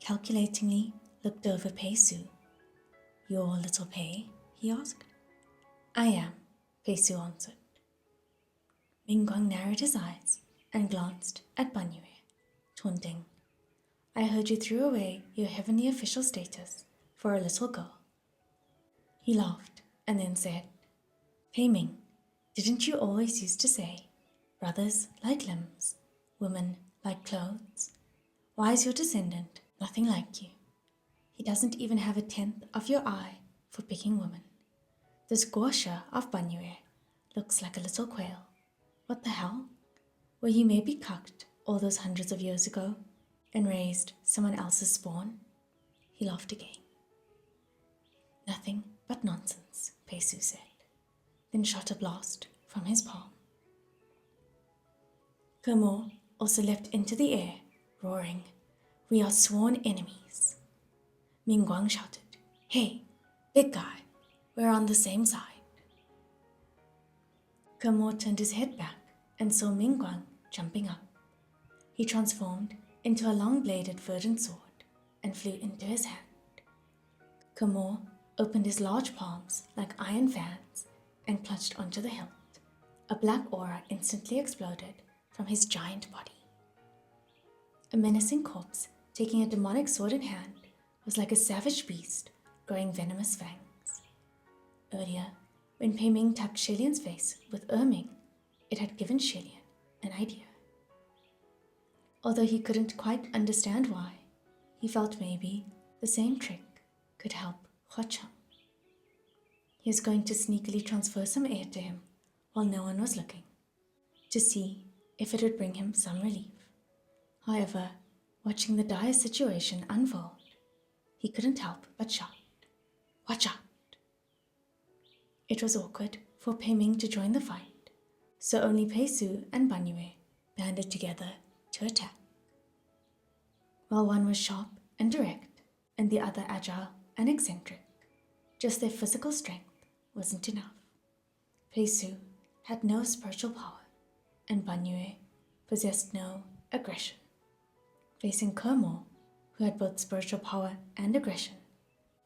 calculatingly looked over Pei Su. "Your little Pei?" he asked. "I am," Pei Su answered. Ming narrowed his eyes and glanced at Ban Yue, taunting. "I heard you threw away your heavenly official status for a little girl." He laughed and then said, "Pei Ming, didn't you always used to say, brothers like limbs, women like clothes? Why is your descendant nothing like you? He doesn't even have a tenth of your eye for picking women. This Gosha of Ban Yue looks like a little quail. What the hell? Were you maybe cucked all those hundreds of years ago and raised someone else's spawn?" He laughed again. "Nothing but nonsense," Pei Su said, then shot a blast from his palm. Kermor also leapt into the air, roaring, "We are sworn enemies." Ming shouted, "Hey, big guy, we're on the same side." Kermor turned his head back and saw Ming jumping up. He transformed into a long-bladed verdant sword and flew into his hand. Kermor opened his large palms like iron fans and clutched onto the hilt. A black aura instantly exploded from his giant body. A menacing corpse taking a demonic sword in hand was like a savage beast growing venomous fangs. Earlier, when Pei Ming tapped Shilian's face with Ming, it had given Shilian an idea. Although he couldn't quite understand why, he felt maybe the same trick could help Huacheng. He was going to sneakily transfer some air to him while no one was looking, to see if it would bring him some relief. However, watching the dire situation unfold, he couldn't help but shout, "Watch out!" It was awkward for Pei Ming to join the fight, so only Pei Su and Ban Yue banded together to attack. While one was sharp and direct, and the other agile and eccentric, just their physical strength wasn't enough. Pei Su had no spiritual power, and Ban Yue possessed no aggression. Facing Kermor, who had both spiritual power and aggression,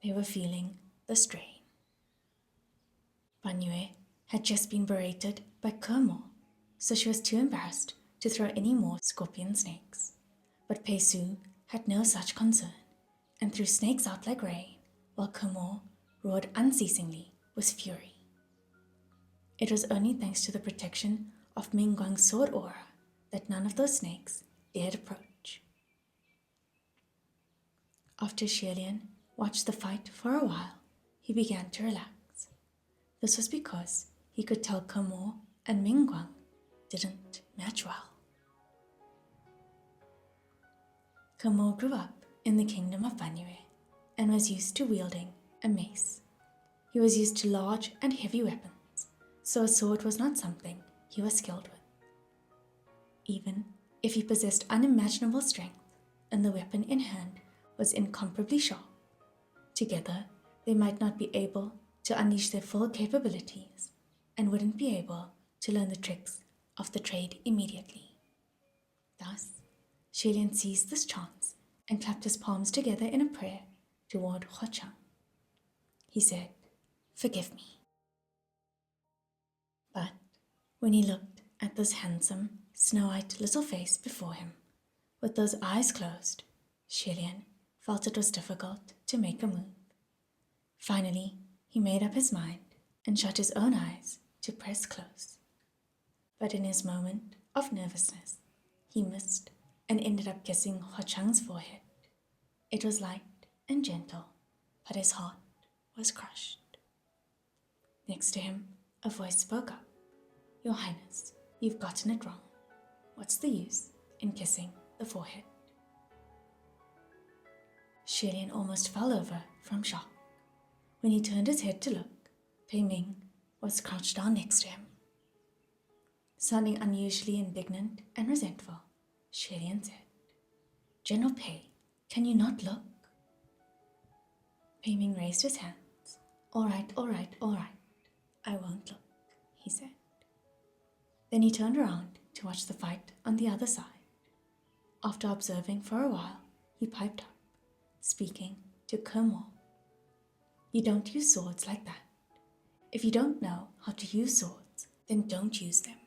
they were feeling the strain. Ban Yue had just been berated by Kermor, so she was too embarrassed to throw any more scorpion snakes. But Pei Su had no such concern, and threw snakes out like rain, while Kermor roared unceasingly with fury. It was only thanks to the protection of Ming sword aura that none of those snakes dared approach. After Shilian watched the fight for a while, he began to relax. This was because he could tell Kermor and Ming didn't match well. Kermor grew up in the kingdom of Ban Yue and was used to wielding a mace. He was used to large and heavy weapons, so a sword was not something he was skilled with. Even if he possessed unimaginable strength and the weapon in hand was incomparably sharp, together they might not be able to unleash their full capabilities and wouldn't be able to learn the tricks of the trade immediately. Thus, Shilian seized this chance and clapped his palms together in a prayer toward Huacheng. He said, "Forgive me." But when he looked at this handsome, snow-white little face before him, with those eyes closed, Shilian felt it was difficult to make a move. Finally, he made up his mind and shut his own eyes to press close. But in his moment of nervousness, he missed and ended up kissing Huacheng's forehead. It was light and gentle, but his heart was crushed. Next to him, a voice spoke up. "Your Highness, you've gotten it wrong. What's the use in kissing the forehead?" Shilian almost fell over from shock. When he turned his head to look, Pei Ming was crouched down next to him. Sounding unusually indignant and resentful, Shilian said, "General Pei, can you not look?" Pei Ming raised his hands. All right, I won't look," he said. Then he turned around to watch the fight on the other side. After observing for a while, he piped up, speaking to Kermor. You don't use swords like that. If you don't know how to use swords, then don't use them.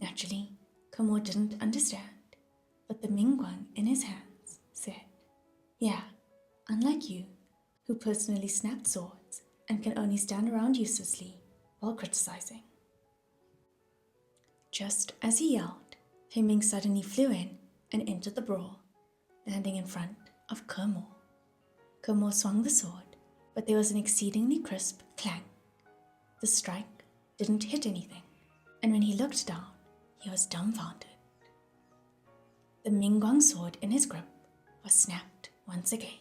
Naturally, Kermor didn't understand, but the Ming Guan in his hands said, "Yeah, unlike you, who personally snapped swords and can only stand around uselessly while criticizing." Just as he yelled, Ming suddenly flew in and entered the brawl, landing in front of Kermor. Kermor swung the sword, but there was an exceedingly crisp clang. The strike didn't hit anything, and when he looked down, he was dumbfounded. The Ming Guan sword in his grip was snapped once again.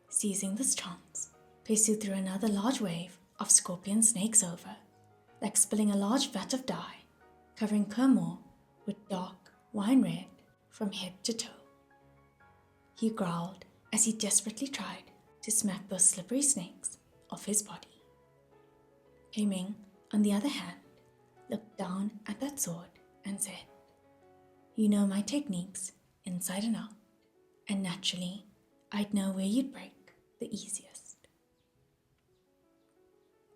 Seizing this chance, Pesu threw another large wave of scorpion snakes over, like spilling a large vat of dye, covering Kermor with dark wine red from head to toe. He growled as he desperately tried to smack those slippery snakes off his body. Ming, on the other hand, looked down at that sword and said, "You know my techniques inside and out, and naturally, I'd know where you'd break the easiest."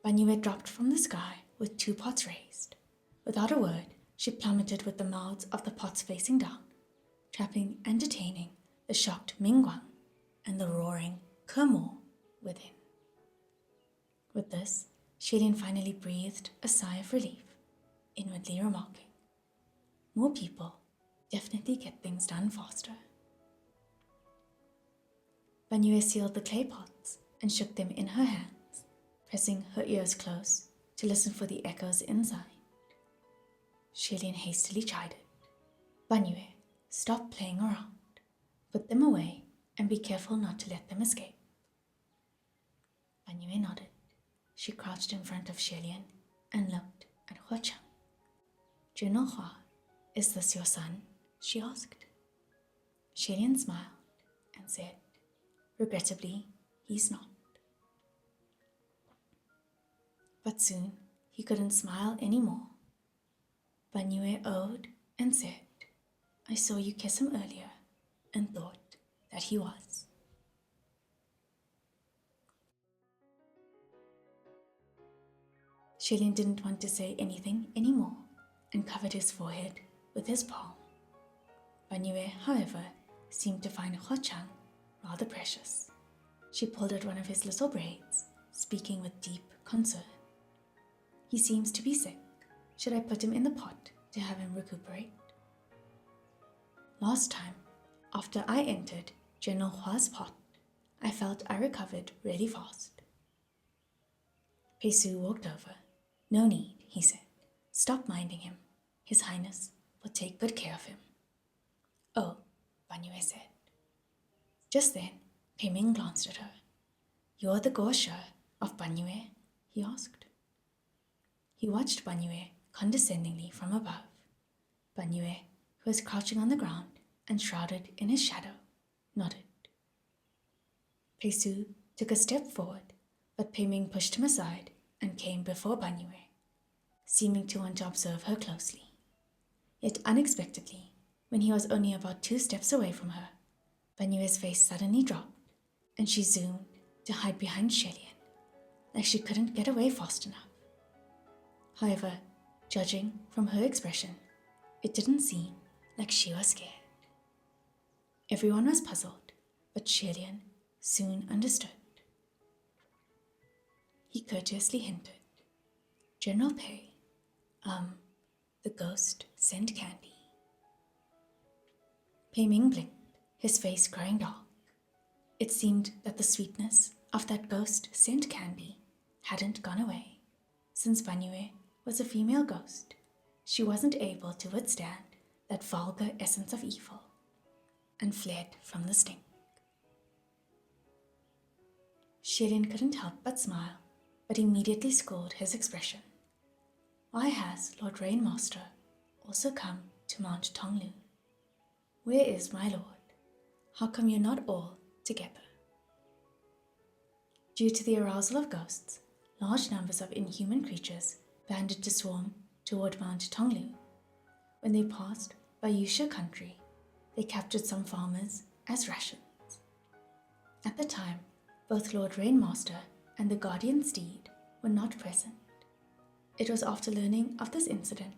Banyue dropped from the sky with 2 pots raised. Without a word, she plummeted with the mouths of the pots facing down, trapping and detaining the shocked Ming Guan and the roaring Kermor within. With this, Shilian finally breathed a sigh of relief, inwardly remarking, "More people definitely get things done faster." Banyue sealed the clay pots and shook them in her hands, pressing her ears close to listen for the echoes inside. Shilian hastily chided, "Banyue, stop playing around. Put them away and be careful not to let them escape." Banyue nodded. She crouched in front of Shilian and looked at Hua Chang. "General Hua, is this your son?" she asked. Shilian smiled and said, "Regrettably, he's not." But soon he couldn't smile anymore. Banyue owed and said, "I saw you kiss him earlier and thought that he was." Shilian didn't want to say anything anymore and covered his forehead with his palm. Banyue, however, seemed to find Hua Chang rather precious. She pulled at one of his little braids, speaking with deep concern. "He seems to be sick. Should I put him in the pot to have him recuperate?" Last time, after I entered General Hua's pot, I felt I recovered really fast. Pesu walked over. "No need," he said. "Stop minding him. His Highness will take good care of him." "Oh," Banyue said. Just then, Ming glanced at her. "You're the gaucher of Banyue?" he asked. He watched Banyue condescendingly from above. Banyue, who was crouching on the ground and shrouded in his shadow, nodded. Pesu took a step forward, but Ming pushed him aside and came before Banyue, seeming to want to observe her closely. Yet unexpectedly, when he was only about 2 steps away from her, Banyue's face suddenly dropped, and she zoomed to hide behind Shilian, like she couldn't get away fast enough. However, judging from her expression, it didn't seem like she was scared. Everyone was puzzled, but Shilian soon understood. He courteously hinted, "General Pei, the ghost sent candy." Ming blinked, his face growing dark. It seemed that the sweetness of that ghost sent candy hadn't gone away. Since Banyue was a female ghost, she wasn't able to withstand that vulgar essence of evil and fled from the stink. Shilian couldn't help but smile, but immediately schooled his expression. Why has Lord Rainmaster also come to Mount Tonglu? Where is my lord? How come you're not all together? Due to the arousal of ghosts, large numbers of inhuman creatures banded to swarm toward Mount Tonglu. When they passed by Yusha country, they captured some farmers as rations. At the time, both Lord Rainmaster and the Guardian Steed were not present. It was after learning of this incident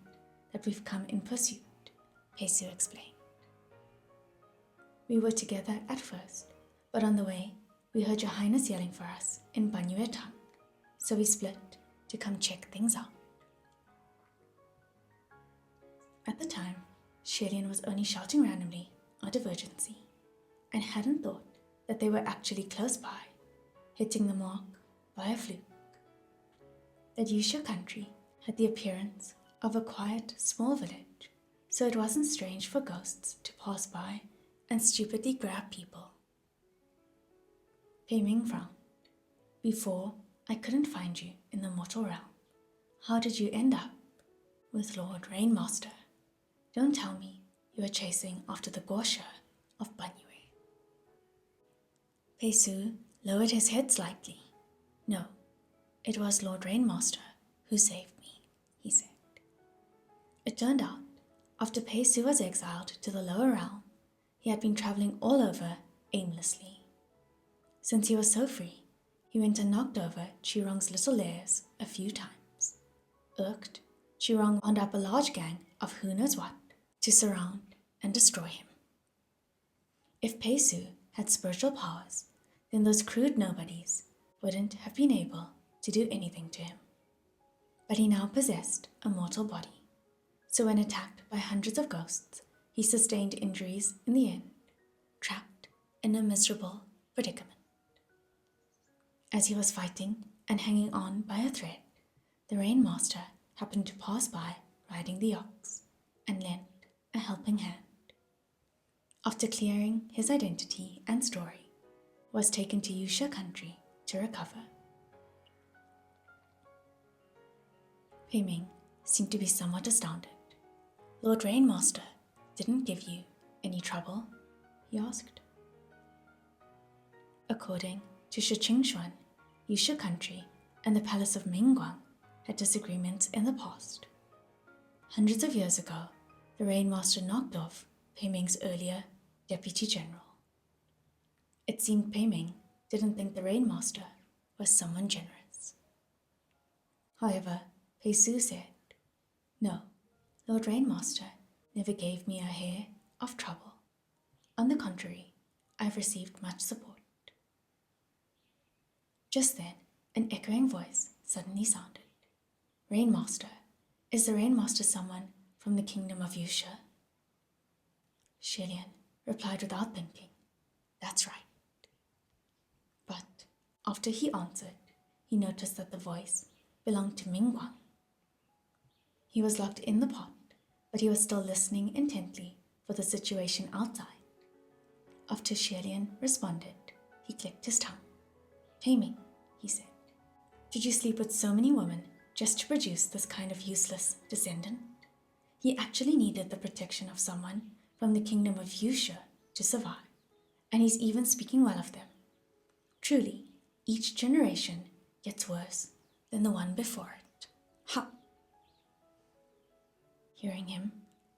that we've come in pursuit, Pesu explained. We were together at first, but on the way, we heard Your Highness yelling for us in Banyue tongue, so we split to come check things out. At the time, Tian was only shouting randomly out of urgency and hadn't thought that they were actually close by, hitting the mark by a fluke. That Yusha country had the appearance of a quiet, small village, so it wasn't strange for ghosts to pass by and stupidly grab people. Pei Ming frowned. Before, I couldn't find you in the mortal realm. How did you end up with Lord Rainmaster? Don't tell me you were chasing after the Gosha of Banyue. Pesu lowered his head slightly. No, it was Lord Rainmaster who saved me, he said. It turned out, after Pesu was exiled to the lower realm, he had been travelling all over aimlessly. Since he was so free, he went and knocked over Chirong's little lairs a few times. Irked, Chirong wound up a large gang of who knows what to surround and destroy him. If Pesu had spiritual powers, then those crude nobodies wouldn't have been able to do anything to him. But he now possessed a mortal body, so when attacked by hundreds of ghosts, he sustained injuries in the end, trapped in a miserable predicament. As he was fighting and hanging on by a thread, the Rainmaster happened to pass by riding the ox and lent a helping hand. After clearing his identity and story, was taken to Yusha country to recover. Pei Ming seemed to be somewhat astounded. Lord Rainmaster didn't give you any trouble? He asked. According to Shiqingxuan, Yusha country and the palace of Ming had disagreements in the past. Hundreds of years ago, the Rainmaster knocked off Pei Ming's earlier deputy general. It seemed Pei Ming didn't think the Rainmaster was someone generous. However, Pei Su said, No, Lord Rainmaster never gave me a hair of trouble. On the contrary, I've received much support. Just then, an echoing voice suddenly sounded. Rainmaster, is the Rainmaster someone from the kingdom of Yusha? Tian replied without thinking, That's right. But after he answered, he noticed that the voice belonged to Ming. He was locked in the pot, but he was still listening intently for the situation outside. After Tian responded, he clicked his tongue. Pei Ming, he said, did you sleep with so many women just to produce this kind of useless descendant? He actually needed the protection of someone from the kingdom of Yusha to survive, and he's even speaking well of them. Truly, each generation gets worse than the one before it. Ha! Hearing him,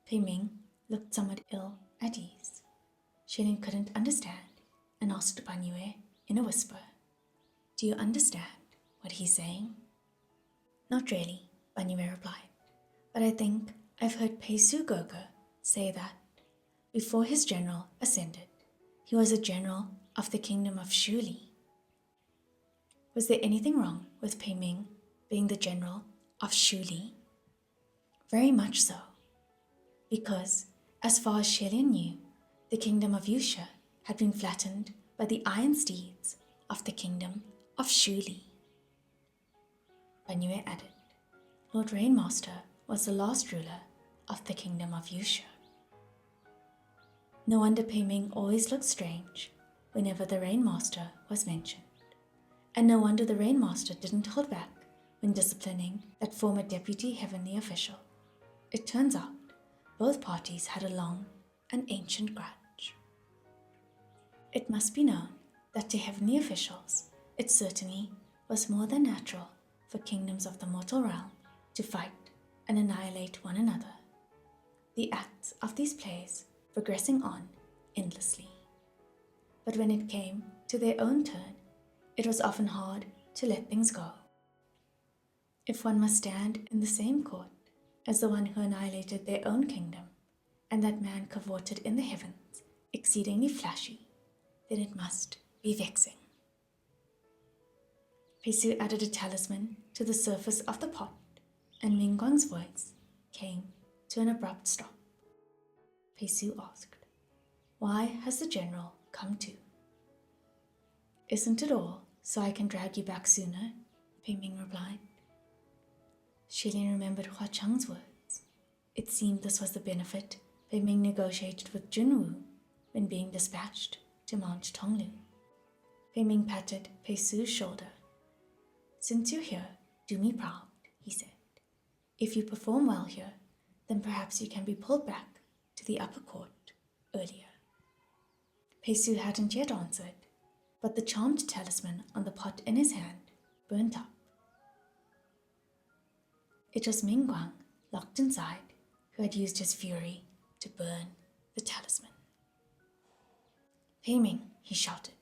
Pei Ming looked somewhat ill at ease. Tian couldn't understand and asked Banyue in a whisper, Do you understand what he's saying? Not really, Banyue replied, but I think I've heard Pei Su Goge say that before his general ascended, he was a general of the kingdom of Shuli. Was there anything wrong with Pei Ming being the general of Shuli? Very much so, because as far as Tian knew, the kingdom of Yusha had been flattened by the iron steeds of the kingdom of Shuli. Banyue added, Lord Rainmaster was the last ruler of the kingdom of Yusha. No wonder Pei Ming always looked strange whenever the Rainmaster was mentioned, and no wonder the Rainmaster didn't hold back when disciplining that former deputy heavenly official. It turns out both parties had a long and ancient grudge. It must be known that to heavenly officials, it certainly was more than natural for kingdoms of the mortal realm to fight and annihilate one another, the acts of these players progressing on endlessly. but when it came to their own turn, it was often hard to let things go. If one must stand in the same court as the one who annihilated their own kingdom, and that man cavorted in the heavens, exceedingly flashy, then it must be vexing. Pei added a talisman to the surface of the pot, and Ming Guang's voice came to an abrupt stop. Pei asked, "Why has the general come too?" "Isn't it all so I can drag you back sooner?" Pei Ming replied. Shilian remembered Hua Cheng's words. It seemed this was the benefit Pei Ming negotiated with Junwu when being dispatched to Mount Tonglu. Pei Ming patted Pei Su's shoulder. "Since you're here, do me proud," he said. "If you perform well here, then perhaps you can be pulled back to the upper court earlier." Pei Su hadn't yet answered, but the charmed talisman on the pot in his hand burnt up. It was Ming Guang, locked inside, who had used his fury to burn the talisman. "Pei Ming," he shouted,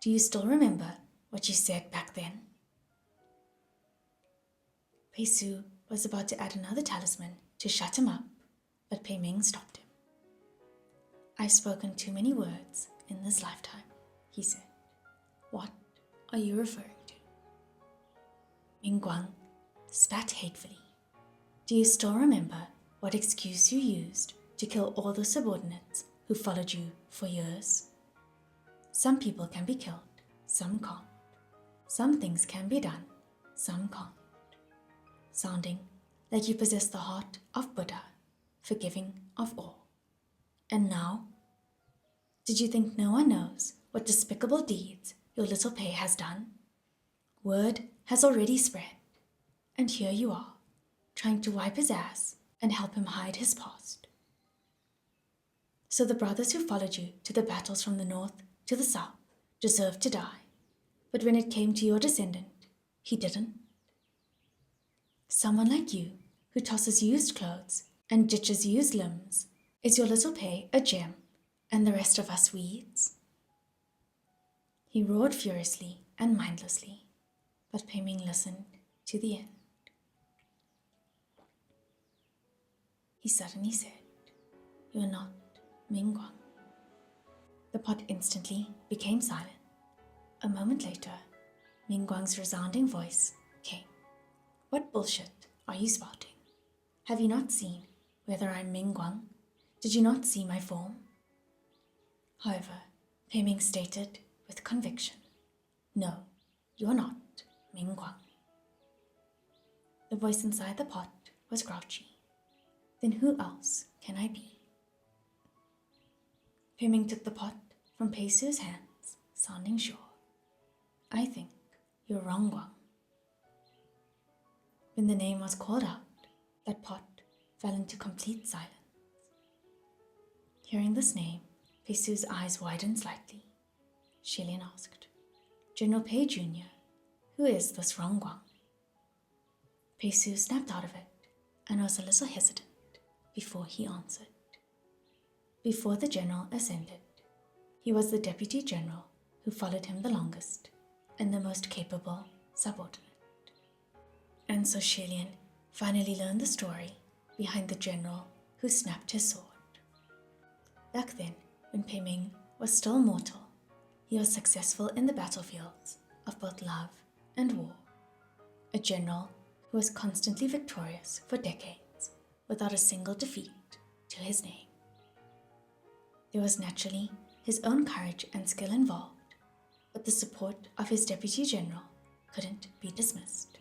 "do you still remember what you said back then?" Pei Su was about to add another talisman to shut him up, but Pei Ming stopped him. "I've spoken too many words in this lifetime," he said. "What are you referring to?" Ming Guang spat hatefully. "Do you still remember what excuse you used to kill all the subordinates who followed you for years? Some people can be killed, some can't. Some things can be done, some can't. Sounding like you possess the heart of Buddha, forgiving of all. And now? Did you think no one knows what despicable deeds your little Pei has done? Word has already spread, and here you are, trying to wipe his ass and help him hide his past. So the brothers who followed you to the battles from the north to the south deserved to die, but when it came to your descendant, he didn't. Someone like you, who tosses used clothes and ditches used limbs, is your little Pei a gem, and the rest of us weeds?" He roared furiously and mindlessly, but Pei Ming listened to the end. He suddenly said, "You're not Ming Guang." The pot instantly became silent. A moment later, Ming Guang's resounding voice came. "What bullshit are you spouting? Have you not seen whether I'm Ming Guang? Did you not see my form?" However, Pei Ming stated with conviction, "No, you're not Ming Guang." The voice inside the pot was grouchy. "Then who else can I be?" Pei Ming took the pot from Pei Su's hands, sounding sure. "I think you're wrong, Guang." When the name was called out, that pot fell into complete silence. Hearing this name, Pei Su's eyes widened slightly. Shilian asked, "General Pei Jr., who is this wrong Guang?" Pei Su snapped out of it and was a little hesitant before he answered. Before the general ascended, he was the deputy general who followed him the longest and the most capable subordinate. And so Shilian finally learned the story behind the general who snapped his sword. Back then, when Pei Ming was still mortal, he was successful in the battlefields of both love and war. A general who was constantly victorious for decades without a single defeat to his name. There was naturally his own courage and skill involved, but the support of his deputy general couldn't be dismissed.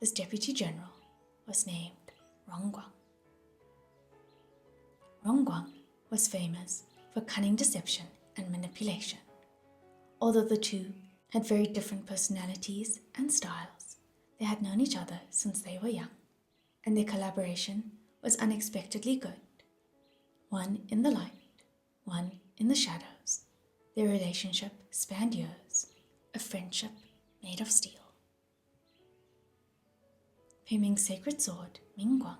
This deputy general was named Rongguang. Rongguang was famous for cunning deception and manipulation. Although the two had very different personalities and styles, they had known each other since they were young, and their collaboration was unexpectedly good. One in the light, one in the shadows. Their relationship spanned years, a friendship made of steel. Pei Ming's sacred sword, Ming Guang,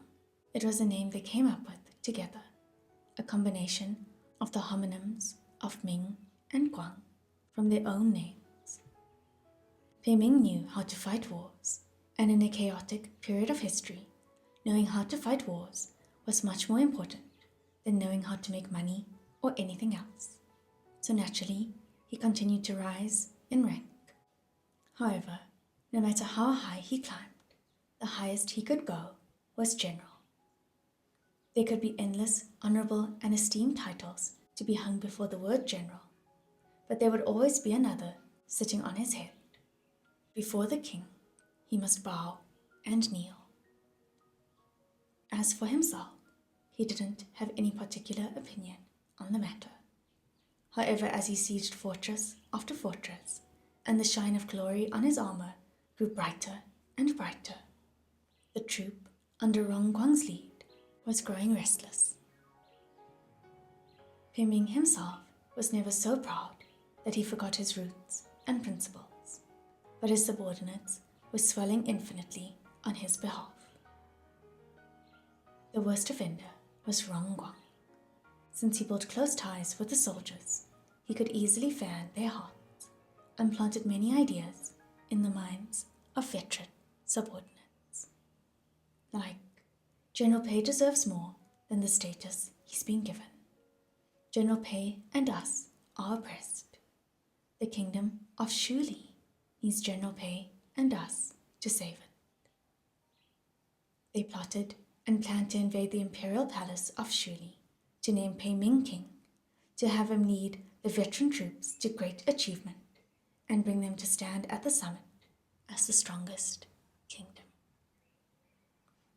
it was a name they came up with together, a combination of the homonyms of Ming and Guan from their own names. Ming knew how to fight wars, and in a chaotic period of history, knowing how to fight wars was much more important than knowing how to make money or anything else. So naturally, he continued to rise in rank. However, no matter how high he climbed, the highest he could go was general. There could be endless honorable and esteemed titles to be hung before the word general, but there would always be another sitting on his head. Before the king, he must bow and kneel. As for himself, he didn't have any particular opinion on the matter. However, as he sieged fortress after fortress, and the shine of glory on his armor grew brighter and brighter, the troop under Guan's lead was growing restless. Ming himself was never so proud that he forgot his roots and principles, but his subordinates were swelling infinitely on his behalf. The worst offender was Guan. Since he built close ties with the soldiers, he could easily fan their hearts and planted many ideas in the minds of veteran subordinates. Like, General Pei deserves more than the status he's been given. General Pei and us are oppressed. The kingdom of Shuli needs General Pei and us to save it. They plotted and planned to invade the imperial palace of Shuli, to name Ming king, to have him lead the veteran troops to great achievement, and bring them to stand at the summit as the strongest kingdom.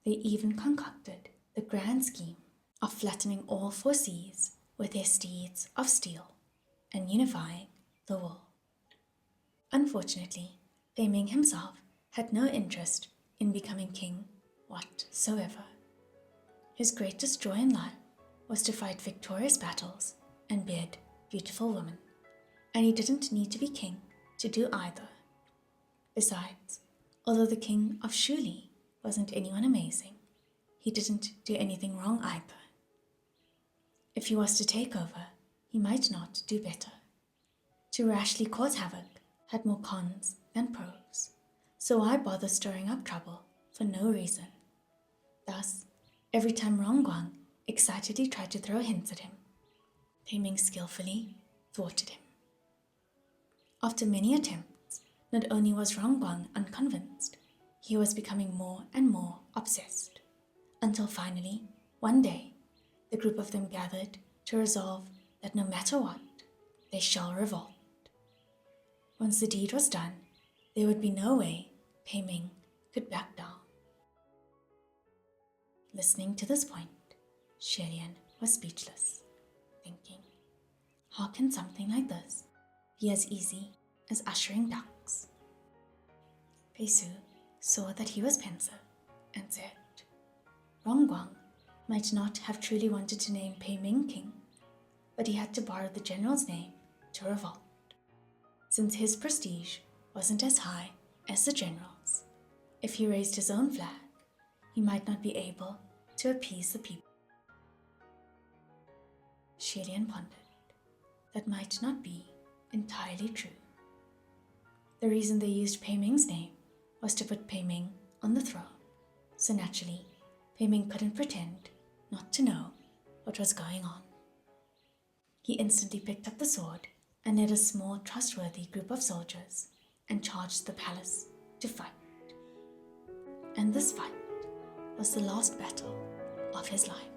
They even concocted the grand scheme of flattening all four seas with their steeds of steel and unifying the world. Unfortunately, Ming himself had no interest in becoming king whatsoever. His greatest joy in life was to fight victorious battles and beard beautiful women, and he didn't need to be king to do either. Besides, although the king of Shuli wasn't anyone amazing, he didn't do anything wrong either. If he was to take over, he might not do better. To rashly cause havoc had more cons than pros, so why bother stirring up trouble for no reason? Thus, every time Guan excitedly tried to throw hints at him, Ming skillfully thwarted him. After many attempts, not only was Guan unconvinced, he was becoming more and more obsessed, until finally, one day, the group of them gathered to resolve that no matter what, they shall revolt. Once the deed was done, there would be no way Ming could back down. Listening to this point, Tian was speechless, thinking, how can something like this be as easy as ushering ducks? Pei Su saw that he was pensive and said, Guan might not have truly wanted to name Ming king, but he had to borrow the general's name to revolt. Since his prestige wasn't as high as the general's, if he raised his own flag, he might not be able to appease the people. Tian pondered. That might not be entirely true. The reason they used Ming's name was to put Ming on the throne, so naturally, Ming couldn't pretend not to know what was going on. He instantly picked up the sword and led a small, trustworthy group of soldiers and charged the palace to fight. And this fight was the last battle of his life.